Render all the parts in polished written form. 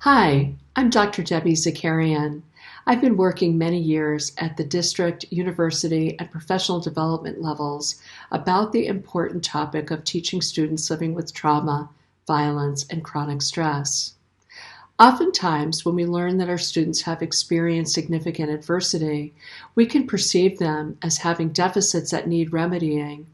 Hi, I'm Dr. Debbie Zakarian. I've been working many years at the district, university, and professional development levels about the important topic of teaching students living with trauma, violence, and chronic stress. Oftentimes, when we learn that our students have experienced significant adversity, we can perceive them as having deficits that need remedying,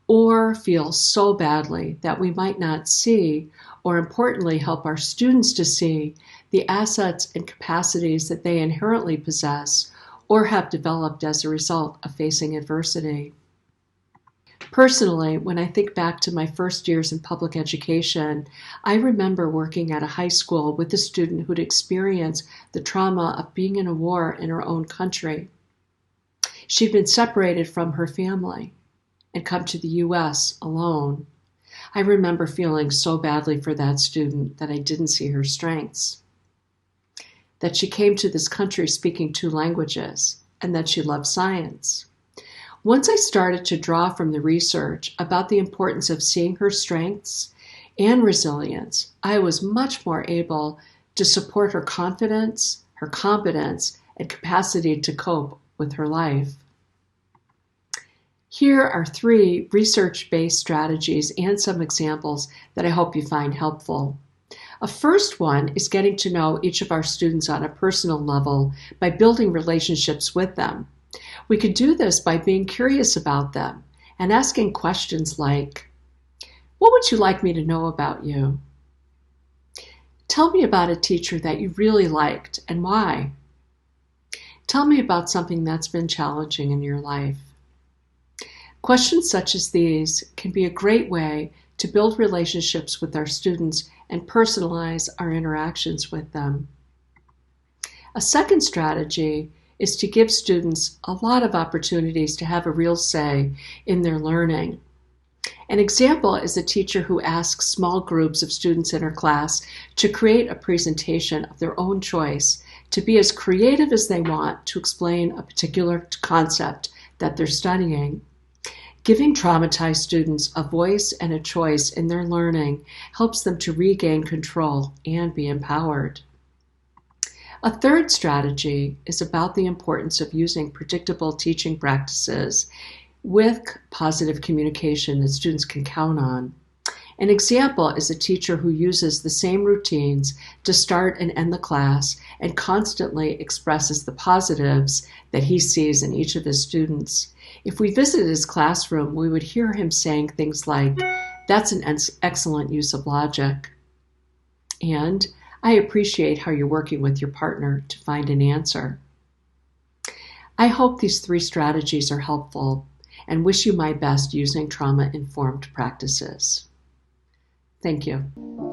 or feel so badly that we might not see, or importantly, help our students to see the assets and capacities that they inherently possess or have developed as a result of facing adversity. Personally, when I think back to my first years in public education, I remember working at a high school with a student who'd experienced the trauma of being in a war in her own country. She'd been separated from her family and come to the U.S. alone. I remember feeling so badly for that student that I didn't see her strengths, that she came to this country speaking 2 languages, and that she loved science. Once I started to draw from the research about the importance of seeing her strengths and resilience, I was much more able to support her confidence, her competence, and capacity to cope with her life. Here are 3 research-based strategies and some examples that I hope you find helpful. A first one is getting to know each of our students on a personal level by building relationships with them. We could do this by being curious about them and asking questions like, "What would you like me to know about you?" "Tell me about a teacher that you really liked and why." "Tell me about something that's been challenging in your life." Questions such as these can be a great way to build relationships with our students and personalize our interactions with them. A second strategy is to give students a lot of opportunities to have a real say in their learning. An example is a teacher who asks small groups of students in her class to create a presentation of their own choice, to be as creative as they want to explain a particular concept that they're studying. Giving traumatized students a voice and a choice in their learning helps them to regain control and be empowered. A third strategy is about the importance of using predictable teaching practices with positive communication that students can count on. An example is a teacher who uses the same routines to start and end the class and constantly expresses the positives that he sees in each of his students. If we visited his classroom, we would hear him saying things like, "That's an excellent use of logic," and "I appreciate how you're working with your partner to find an answer." I hope these 3 strategies are helpful and wish you my best using trauma-informed practices. Thank you.